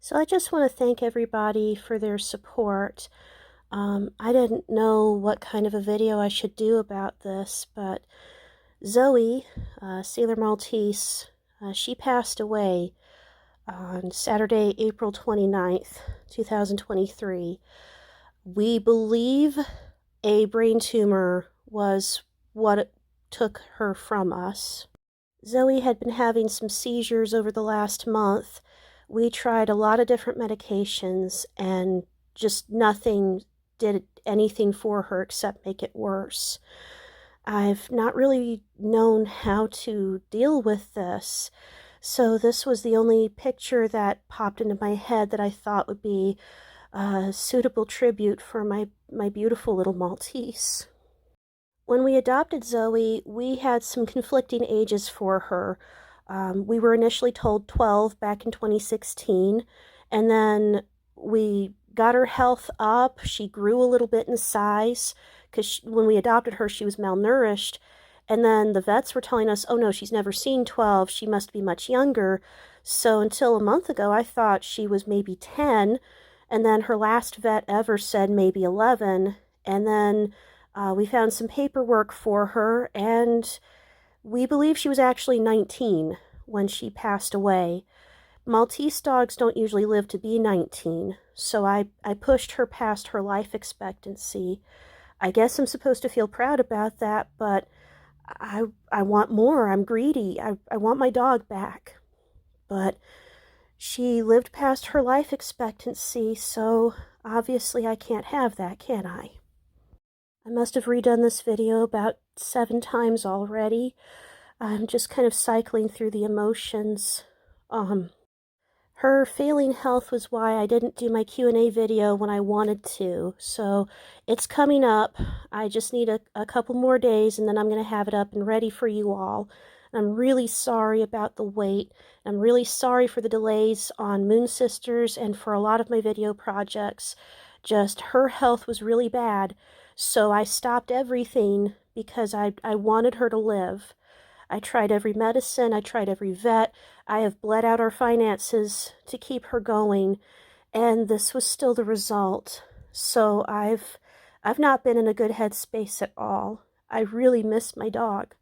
So I just want to thank everybody for their support. I didn't know what kind of a video I should do about this, but Zoey, Sailor Maltese, she passed away on Saturday, April 29th, 2023. We believe a brain tumor was what took her from us. Zoey had been having some seizures over the last month. We tried a lot of different medications and just nothing did anything for her except make it worse. I've not really known how to deal with this, so this was the only picture that popped into my head that I thought would be a suitable tribute for my beautiful little Maltese. When we adopted Zoey, we had some conflicting ages for her. We were initially told 12 back in 2016, and then we got her health up. She grew a little bit in size because when we adopted her, she was malnourished. And then the vets were telling us, oh no, she's never seen 12. She must be much younger. So until a month ago, I thought she was maybe 10. And then her last vet ever said maybe 11. And then we found some paperwork for her, and we believe she was actually 19 when she passed away. Maltese dogs don't usually live to be 19, so I pushed her past her life expectancy. I guess I'm supposed to feel proud about that, but I want more. I'm greedy. I want my dog back. But she lived past her life expectancy, so obviously I can't have that, can I? I must have redone this video about 7 times already. I'm just kind of cycling through the emotions. Her failing health was why I didn't do my Q&A video when I wanted to, so it's coming up. I just need a couple more days and then I'm going to have it up and ready for you all. I'm really sorry about the wait. I'm really sorry for the delays on Moon Sisters and for a lot of my video projects. Just her health was really bad, so I stopped everything because I wanted her to live. I tried every medicine, I tried every vet, I have bled out our finances to keep her going, and this was still the result. So I've not been in a good headspace at all. I really miss my dog.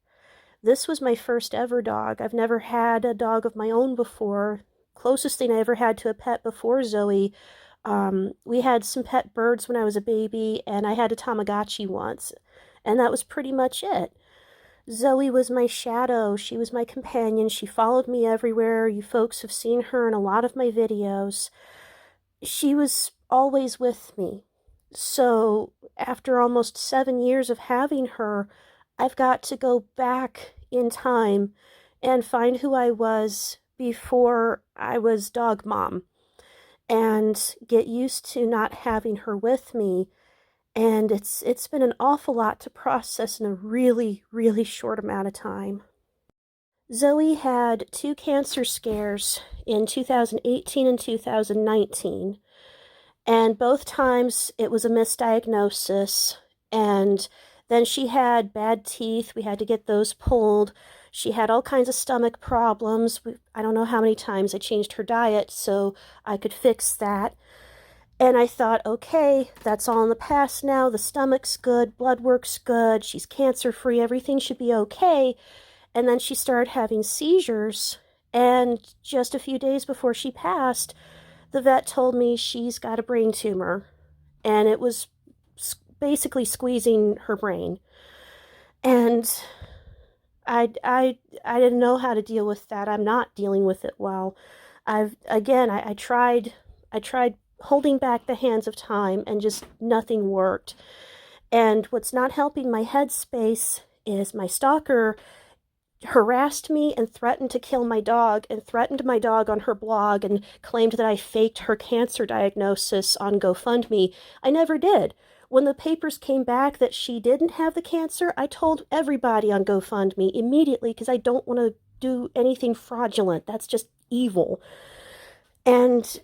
This was my first ever dog. I've never had a dog of my own before. Closest thing I ever had to a pet before Zoey, we had some pet birds when I was a baby, and I had a Tamagotchi once, and that was pretty much it. Zoey was my shadow. She was my companion. She followed me everywhere. You folks have seen her in a lot of my videos. She was always with me. So after almost 7 years of having her, I've got to go back in time and find who I was before I was dog mom and get used to not having her with me. And it's been an awful lot to process in a really, really short amount of time. Zoey had 2 cancer scares in 2018 and 2019, and both times it was a misdiagnosis, and then she had bad teeth. We had to get those pulled. She had all kinds of stomach problems. I don't know how many times I changed her diet so I could fix that. And I thought, okay, that's all in the past now. The stomach's good, blood work's good, she's cancer-free, everything should be okay. And then she started having seizures, and just a few days before she passed, the vet told me she's got a brain tumor, and it was basically squeezing her brain. And I didn't know how to deal with that. I'm not dealing with it well. I tried holding back the hands of time, and just nothing worked. And what's not helping my headspace is my stalker harassed me and threatened to kill my dog, and threatened my dog on her blog, and claimed that I faked her cancer diagnosis on GoFundMe. I never did. When the papers came back that she didn't have the cancer, I told everybody on GoFundMe immediately because I don't want to do anything fraudulent. That's just evil. And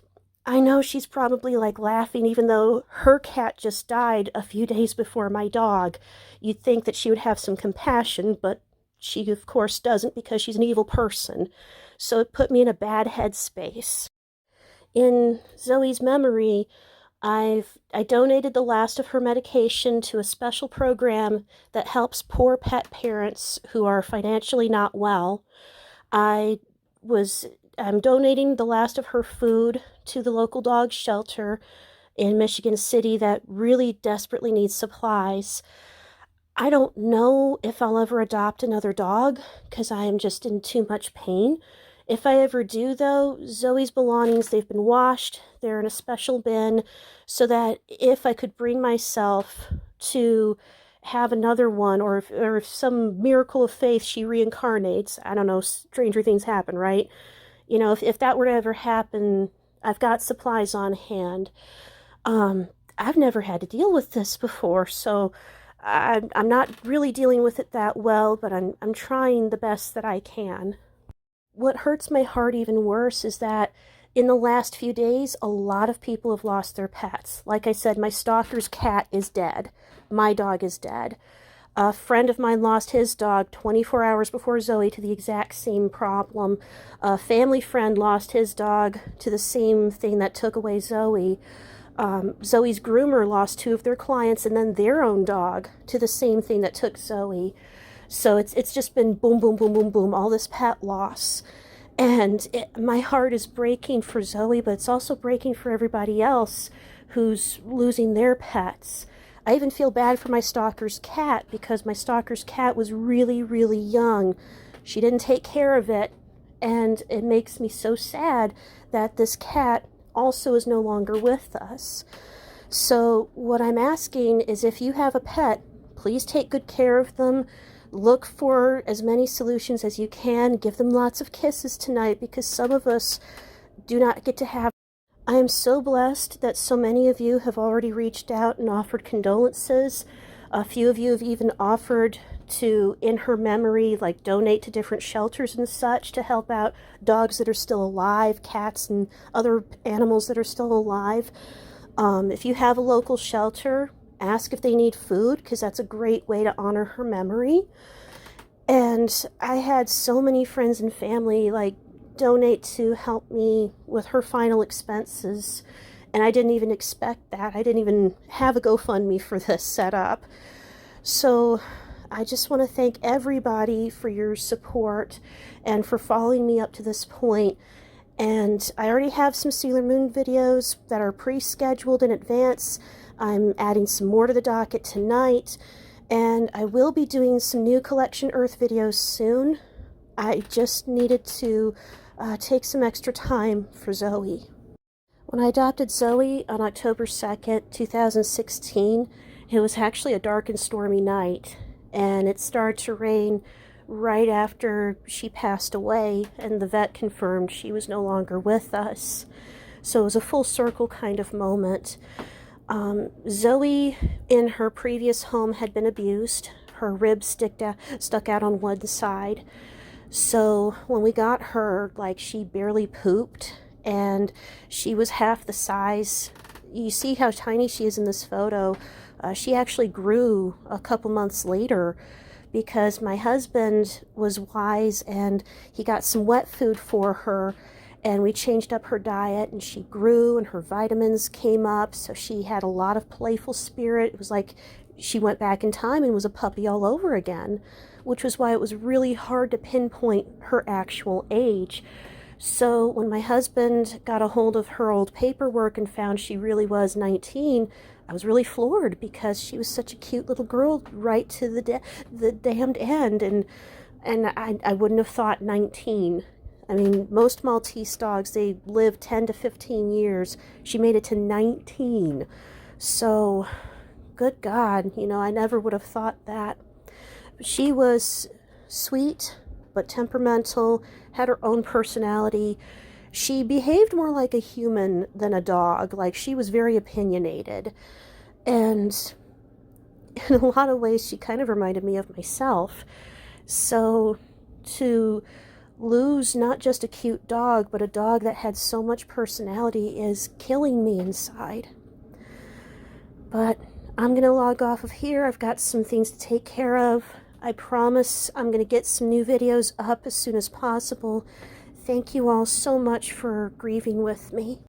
I know she's probably like laughing, even though her cat just died a few days before my dog. You'd think that she would have some compassion, but she of course doesn't because she's an evil person. So it put me in a bad headspace. In Zoey's memory, I donated the last of her medication to a special program that helps poor pet parents who are financially not well. I was I'm donating the last of her food to the local dog shelter in Michigan City that really desperately needs supplies. I don't know if I'll ever adopt another dog because I am just in too much pain. If I ever do, though, Zoey's belongings, they've been washed, they're in a special bin, so that if I could bring myself to have another one, or if some miracle of faith she reincarnates, I don't know, stranger things happen, right? You know, if that were to ever happen, I've got supplies on hand. Um, I've never had to deal with this before, so I'm not really dealing with it that well, but I'm trying the best that I can. What hurts my heart even worse is that in the last few days, a lot of people have lost their pets. Like I said, my stalker's cat is dead. My dog is dead. A friend of mine lost his dog 24 hours before Zoey to the exact same problem. A family friend lost his dog to the same thing that took away Zoey. Zoey's groomer lost two of their clients and then their own dog to the same thing that took Zoey. So it's just been boom, boom, boom, boom, boom, all this pet loss. And my heart is breaking for Zoey, but it's also breaking for everybody else who's losing their pets. I even feel bad for my stalker's cat because my stalker's cat was really, really young. She didn't take care of it, and it makes me so sad that this cat also is no longer with us. So what I'm asking is, if you have a pet, please take good care of them. Look for as many solutions as you can. Give them lots of kisses tonight because some of us do not get to have. I am so blessed that so many of you have already reached out and offered condolences. A few of you have even offered to, in her memory, like donate to different shelters and such to help out dogs that are still alive, cats and other animals that are still alive. If you have a local shelter, ask if they need food because that's a great way to honor her memory. And I had so many friends and family like donate to help me with her final expenses, and I didn't even expect that. I didn't even have a GoFundMe for this set up. So I just want to thank everybody for your support and for following me up to this point. And I already have some Sailor Moon videos that are pre-scheduled in advance. I'm adding some more to the docket tonight, and I will be doing some new Collection Earth videos soon. I just needed to take some extra time for Zoey. When I adopted Zoey on October 2nd, 2016, it was actually a dark and stormy night, and it started to rain right after she passed away, and the vet confirmed she was no longer with us. So it was a full circle kind of moment. Zoey, in her previous home, had been abused. Her ribs stuck out on one side. So when we got her, like, she barely pooped, and she was half the size. You see how tiny she is in this photo. She actually grew a couple months later because my husband was wise and he got some wet food for her, and we changed up her diet, and she grew and her vitamins came up, so she had a lot of playful spirit. It was like she went back in time and was a puppy all over again, which was why it was really hard to pinpoint her actual age. So when my husband got a hold of her old paperwork and found she really was 19, I was really floored because she was such a cute little girl right to the damned end, and I wouldn't have thought 19. I mean, most Maltese dogs, they live 10 to 15 years. She made it to 19. So, good God, you know, I never would have thought that. She was sweet, but temperamental, had her own personality. She behaved more like a human than a dog. Like, she was very opinionated. And in a lot of ways, she kind of reminded me of myself. So, to lose not just a cute dog, but a dog that had so much personality is killing me inside. But I'm going to log off of here. I've got some things to take care of. I promise I'm going to get some new videos up as soon as possible. Thank you all so much for grieving with me.